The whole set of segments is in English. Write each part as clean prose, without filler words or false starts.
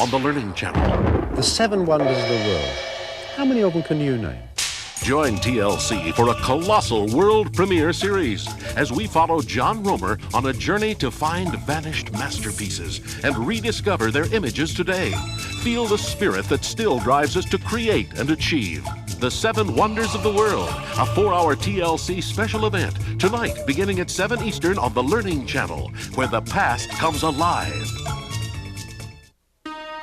on the Learning Channel. The 7 wonders of the world. How many of them can you name? Join TLC for a colossal world premiere series as we follow John Romer on a journey to find vanished masterpieces and rediscover their images today. Feel the spirit that still drives us to create and achieve. The 7 Wonders of the World, a 4-hour TLC special event, tonight beginning at 7 Eastern on the Learning Channel, where the past comes alive.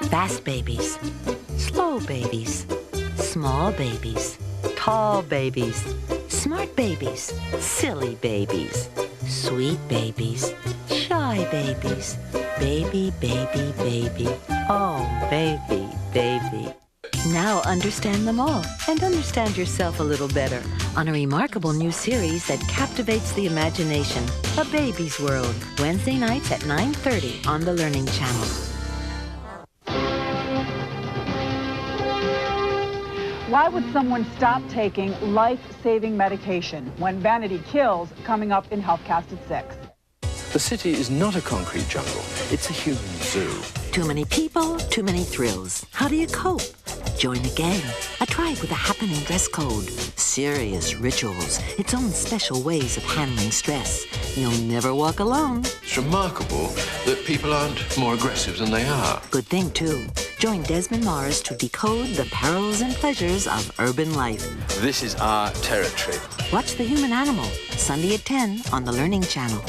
Fast babies, slow babies, small babies, tall babies, smart babies, silly babies, sweet babies, shy babies, baby, baby, baby, oh, baby, baby. Now understand them all and understand yourself a little better on a remarkable new series that captivates the imagination, A Baby's World, Wednesday nights at 9:30 on the Learning Channel. Why would someone stop taking life-saving medication when vanity kills coming up in HealthCast at 6? The city is not a concrete jungle. It's a human zoo. Too many people, too many thrills. How do you cope? Join a gang, a tribe with a happening dress code, serious rituals, its own special ways of handling stress. You'll never walk alone. It's remarkable that people aren't more aggressive than they are. Good thing, too. Join Desmond Morris to decode the perils and pleasures of urban life. This is our territory. Watch The Human Animal, Sunday at 10 on the Learning Channel.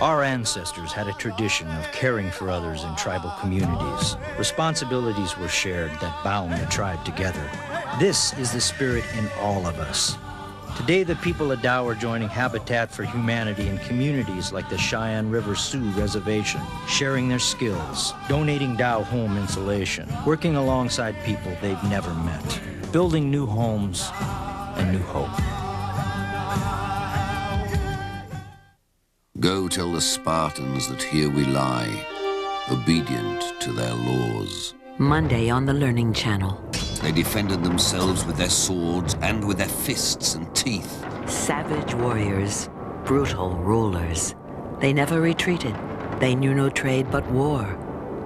Our ancestors had a tradition of caring for others in tribal communities. Responsibilities were shared that bound the tribe together. This is the spirit in all of us. Today, the people of Dow are joining Habitat for Humanity in communities like the Cheyenne River Sioux Reservation, sharing their skills, donating Dow home insulation, working alongside people they've never met, building new homes and new hope. Go tell the Spartans that here we lie, obedient to their laws. Monday on the Learning Channel. They defended themselves with their swords and with their fists and teeth. Savage warriors, brutal rulers. They never retreated. They knew no trade but war.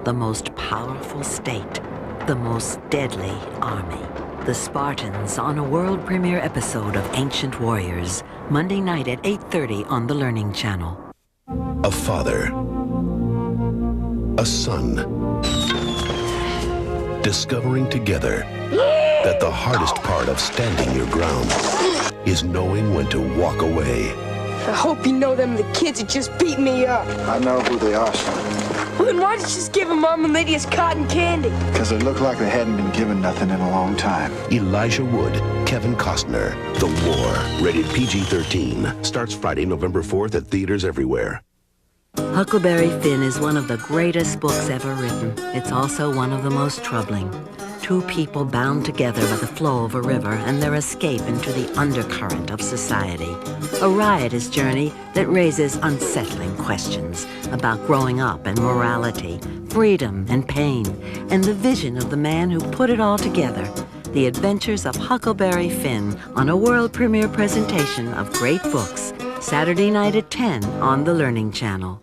The most powerful state, the most deadly army. The Spartans on a world premiere episode of Ancient Warriors, Monday night at 8:30 on the Learning Channel. A father, a son, discovering together that the hardest part of standing your ground is knowing when to walk away. I hope you know them the kids that just beat me up. I know who they are, son. Well, then why did you just give them Mom and Lydia's cotton candy? Because it looked like they hadn't been given nothing in a long time. Elijah Wood, Kevin Costner, The War, rated PG-13, starts Friday, November 4th at theaters everywhere. Huckleberry Finn is one of the greatest books ever written. It's also one of the most troubling. Two people bound together by the flow of a river and their escape into the undercurrent of society. A riotous journey that raises unsettling questions about growing up and morality, freedom and pain, and the vision of the man who put it all together. The Adventures of Huckleberry Finn on a world premiere presentation of great books, Saturday night at 10 on the Learning Channel.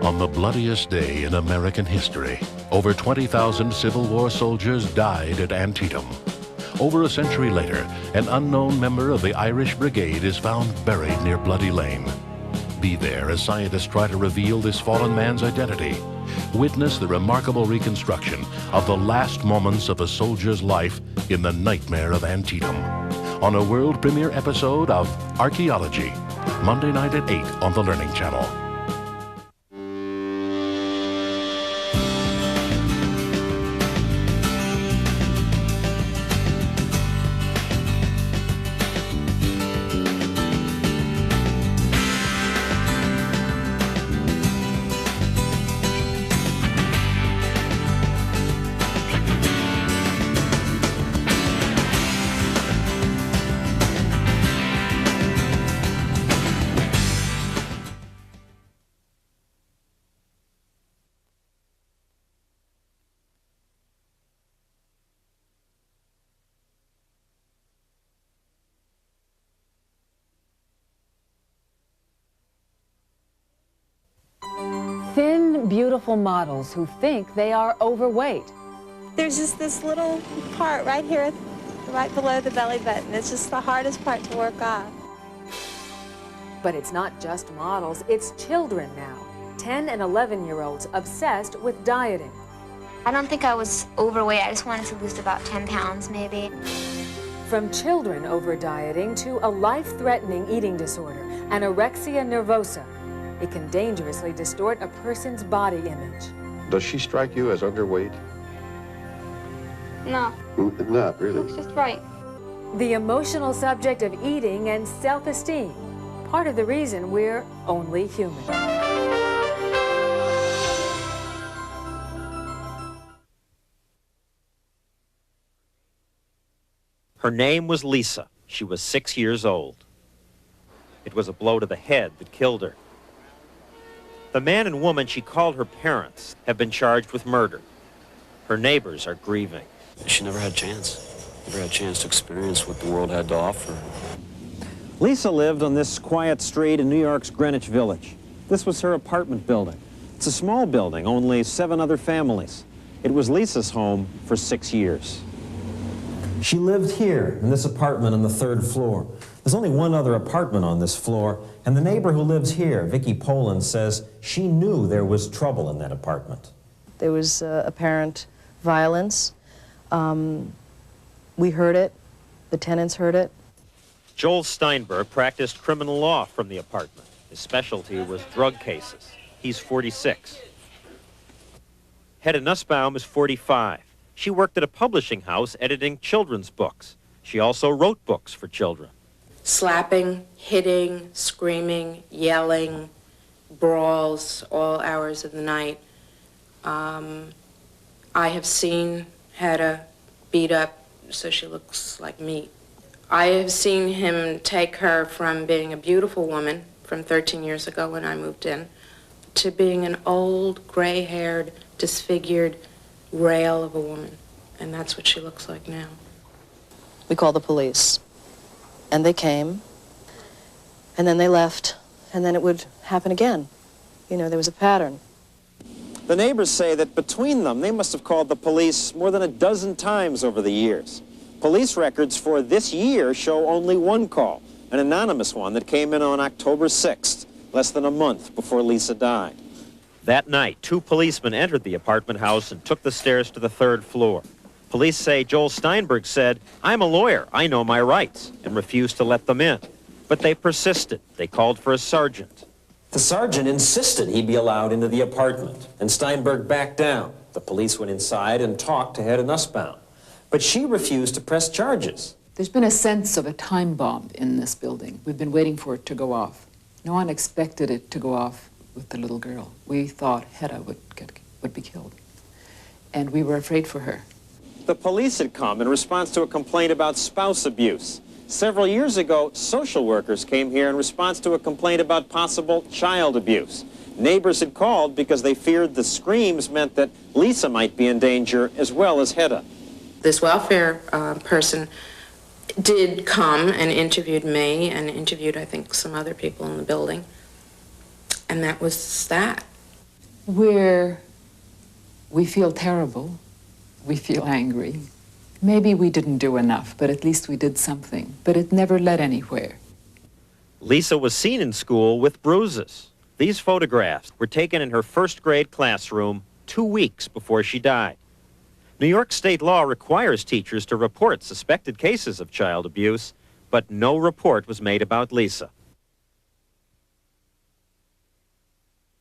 On the bloodiest day in American history, over 20,000 Civil War soldiers died at Antietam. Over a century later, an unknown member of the Irish Brigade is found buried near Bloody Lane. Be there as scientists try to reveal this fallen man's identity. Witness the remarkable reconstruction of the last moments of a soldier's life in the nightmare of Antietam. On a world premiere episode of Archaeology, Monday night at 8 on the Learning Channel. Thin, beautiful models who think they are overweight. There's just this little part right here, right below the belly button. It's just the hardest part to work off. But it's not just models, it's children now. 10 and 11-year-olds obsessed with dieting. I don't think I was overweight. I just wanted to lose about 10 pounds, maybe. From children over dieting to a life-threatening eating disorder, anorexia nervosa. It can dangerously distort a person's body image. Does she strike you as overweight? No. Not really. Looks just right. The emotional subject of eating and self-esteem. Part of the reason we're only human. Her name was Lisa. She was 6 years old. It was a blow to the head that killed her. The man and woman she called her parents have been charged with murder. Her neighbors are grieving. She never had a chance. Never had a chance to experience what the world had to offer. Lisa lived on this quiet street in New York's Greenwich Village. This was her apartment building. It's a small building, only 7 other families. It was Lisa's home for 6 years. She lived here in this apartment on the 3rd floor. There's only one other apartment on this floor, and the neighbor who lives here, Vicki Poland, says she knew there was trouble in that apartment. There was apparent violence. We heard it. The tenants heard it. Joel Steinberg practiced criminal law from the apartment. His specialty was drug cases. He's 46. Hedda Nussbaum is 45. She worked at a publishing house editing children's books. She also wrote books for children. Slapping, hitting, screaming, yelling, brawls, all hours of the night. I have seen Hedda beat up so she looks like meat. I have seen him take her from being a beautiful woman from 13 years ago when I moved in to being an old, gray-haired, disfigured rail of a woman. And that's what she looks like now. We called the police. And they came. And then they left. And then it would happen again. You know, there was a pattern. The neighbors say that between them, they must have called the police more than a dozen times over the years. Police records for this year show only one call, an anonymous one that came in on October 6th, less than a month before Lisa died. That night, 2 policemen entered the apartment house and took the stairs to the 3rd floor. Police say Joel Steinberg said, "I'm a lawyer, I know my rights," and refused to let them in. But they persisted. They called for a sergeant. The sergeant insisted he be allowed into the apartment, and Steinberg backed down. The police went inside and talked to Hedda Nussbaum, but she refused to press charges. There's been a sense of a time bomb in this building. We've been waiting for it to go off. No one expected it to go off with the little girl. We thought Hedda would be killed, and we were afraid for her. The police had come in response to a complaint about spouse abuse. Several years ago, social workers came here in response to a complaint about possible child abuse. Neighbors had called because they feared the screams meant that Lisa might be in danger as well as Hedda. This welfare person did come and interviewed me and interviewed, I think, some other people in the building. And that was that. We feel terrible. We feel angry. Maybe we didn't do enough, but at least we did something. But it never led anywhere. Lisa was seen in school with bruises. These photographs were taken in her 1st grade classroom 2 weeks before she died. New York state law requires teachers to report suspected cases of child abuse, but no report was made about Lisa.